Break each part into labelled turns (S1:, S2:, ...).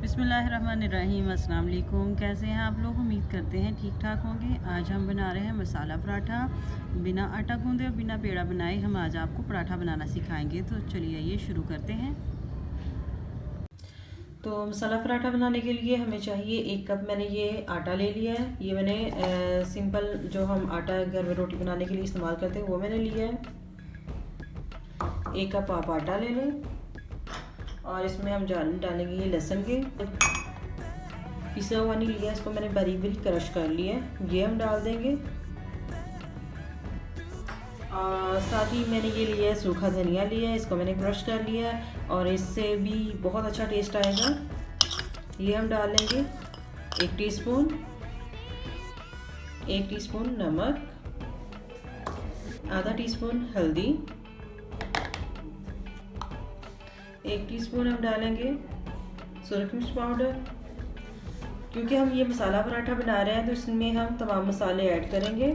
S1: बिस्मिल्लाहिर्रहमानिर्रहीम। अस्सलाम वालेकुम। कैसे हैं आप लोग? उम्मीद करते हैं ठीक ठाक होंगे। आज हम बना रहे हैं मसाला पराठा। बिना आटा गूंदे और बिना पेड़ा बनाए हम आज आपको पराठा बनाना सिखाएंगे। तो चलिए आइए शुरू करते हैं। तो मसाला पराठा बनाने के लिए हमें चाहिए 1 कप मैंने ये आटा ले लिया है। ये मैंने सिंपल जो हम आटा घर में रोटी बनाने के लिए इस्तेमाल करते हैं वो मैंने लिया है। 1 कप आप आटा ले लें और इसमें हम डालेंगे ये लहसुन के पिसा हुआ नहीं लिया, इसको मैंने बारीक बारीक क्रश कर लिया है, ये हम डाल देंगे। और साथ ही मैंने ये लिया है सूखा धनिया लिया है, इसको मैंने क्रश कर लिया है और इससे भी बहुत अच्छा टेस्ट आएगा। ये हम डालेंगे 1 टीस्पून नमक, आधा टीस्पून हल्दी, 1 टीस्पून हम डालेंगे सुरख मिर्च पाउडर। क्योंकि हम ये मसाला पराठा बना रहे हैं तो इसमें हम तमाम मसाले ऐड करेंगे।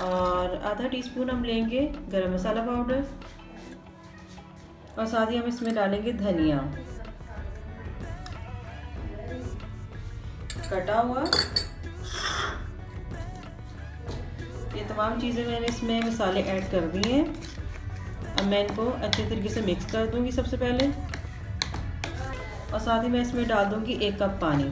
S1: और आधा टीस्पून हम लेंगे गरम मसाला पाउडर और साथ ही हम इसमें डालेंगे धनिया कटा हुआ। ये तमाम चीज़ें मैंने इसमें मसाले ऐड कर दिए हैं। अब मैं इनको अच्छे तरीके से मिक्स कर दूंगी सबसे पहले और साथ ही मैं इसमें डाल दूंगी 1 कप पानी।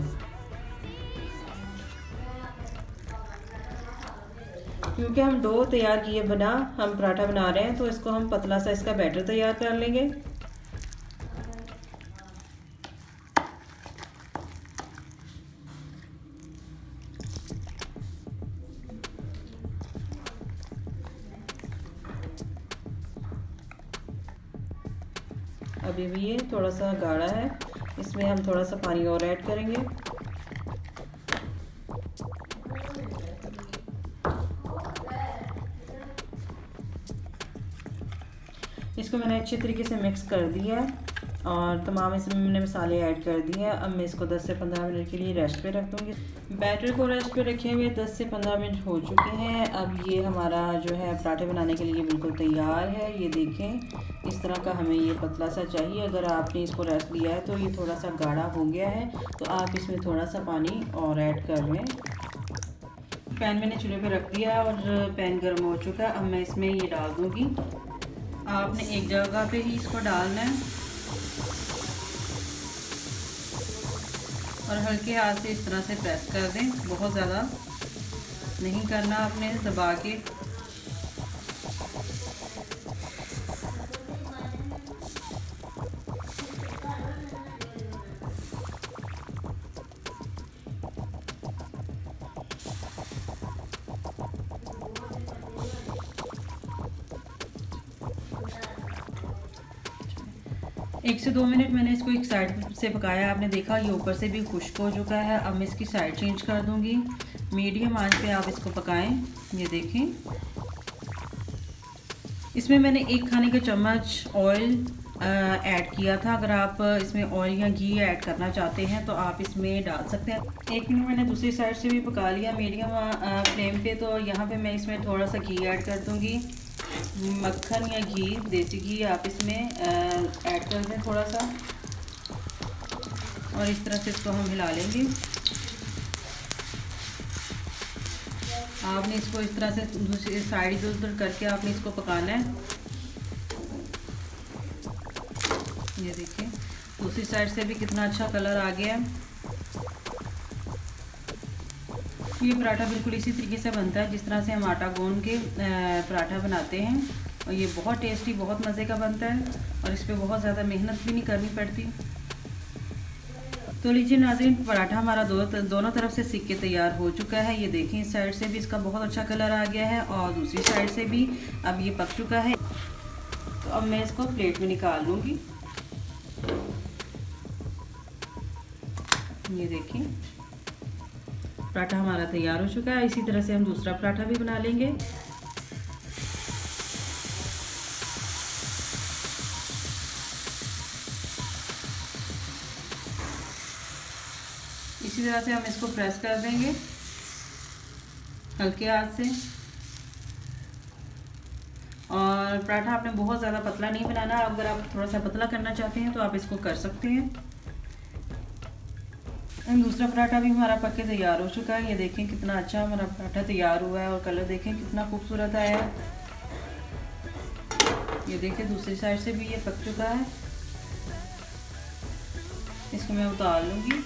S1: क्योंकि हम डो तैयार किए बिना हम पराठा बना रहे हैं तो इसको हम पतला सा इसका बैटर तैयार कर लेंगे। अभी भी ये थोड़ा सा गाढ़ा है, इसमें हम थोड़ा सा पानी और ऐड करेंगे। इसको मैंने अच्छे तरीके से मिक्स कर दिया और तमाम इसमें मैंने मसाले ऐड कर दिए हैं। अब मैं इसको 10 से 15 मिनट के लिए रेस्ट पे रख दूँगी। बैटर को रेस्ट पे रखे हुए 10 से 15 मिनट हो चुके हैं। अब ये हमारा जो है पराठे बनाने के लिए बिल्कुल तैयार है। ये देखें, इस तरह का हमें ये पतला सा चाहिए। अगर आपने इसको रेस्ट दिया है तो ये थोड़ा सा गाढ़ा हो गया है तो आप इसमें थोड़ा सा पानी और ऐड कर लें। पैन मैंने चूल्हे पे रख दिया और पैन गर्म हो चुका है। अब मैं इसमें ये डाल दूँगी। आपने एक जगह पे ही इसको डालना है और हल्के हाथ से इस तरह से प्रेस कर दें। बहुत ज़्यादा नहीं करना आपने, दबा के। एक से 2 मिनट मैंने इसको एक साइड से पकाया। आपने देखा ये ऊपर से भी खुश्क हो चुका है। अब मैं इसकी साइड चेंज कर दूंगी। मीडियम आंच पे आप इसको पकाएं। ये देखें, इसमें मैंने 1 खाने का चम्मच ऑयल ऐड किया था। अगर आप इसमें ऑयल या घी ऐड करना चाहते हैं तो आप इसमें डाल सकते हैं। 1 मिनट मैंने दूसरी साइड से भी पका लिया मीडियम फ्लेम पे। तो यहाँ पे मैं इसमें थोड़ा सा घी ऐड कर दूंगी। मक्खन या घी, देसी घी आप इसमें ऐड कर दें थोड़ा सा और इस तरह से इसको हम हिला लेंगे। आपने इसको इस तरह से दूसरी साइड इधर उधर करके आपने इसको पकाना है। ये देखिए, दूसरी साइड से भी कितना अच्छा कलर आ गया है। ये पराठा बिल्कुल इसी तरीके से बनता है जिस तरह से हम आटा गूंद के पराठा बनाते हैं और ये बहुत टेस्टी, बहुत मज़े का बनता है और इस पर बहुत ज़्यादा मेहनत भी नहीं करनी पड़ती। तो लीजिए नाज़रीन, पराठा हमारा दोनों तरफ से सिक के तैयार हो चुका है। ये देखें, इस साइड से भी इसका बहुत अच्छा कलर आ गया है और दूसरी साइड से भी अब ये पक चुका है। तो अब मैं इसको प्लेट में निकाल लूँगी। ये देखें, पराठा हमारा तैयार हो चुका है। इसी तरह से हम दूसरा पराठा भी बना लेंगे। इसी तरह से हम इसको प्रेस कर देंगे हल्के हाथ से। और पराठा आपने बहुत ज़्यादा पतला नहीं बनाना। अगर आप थोड़ा सा पतला करना चाहते हैं तो आप इसको कर सकते हैं। दूसरा पराठा भी हमारा पक के तैयार हो चुका है। ये देखें कितना अच्छा हमारा पराठा तैयार हुआ है और कलर देखें कितना खूबसूरत आया है। ये देखें दूसरी साइड से भी ये पक चुका है। इसको मैं उतार लूँगी।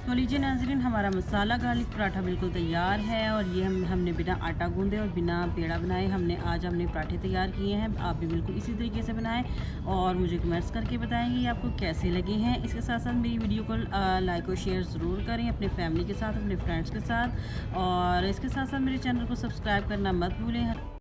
S1: तो लीजिए नाज़रीन, हमारा मसाला गार्लिक पराठा बिल्कुल तैयार है और ये हमने बिना आटा गूंदे और बिना पेड़ा बनाए हमने पराठे तैयार किए हैं। आप भी बिल्कुल इसी तरीके से बनाएं और मुझे कमेंट्स करके बताएंगे आपको कैसे लगे हैं। इसके साथ साथ मेरी वीडियो को लाइक और शेयर ज़रूर करें अपने फैमिली के साथ, अपने फ्रेंड्स के साथ, और इसके साथ साथ मेरे चैनल को सब्सक्राइब करना मत भूलें।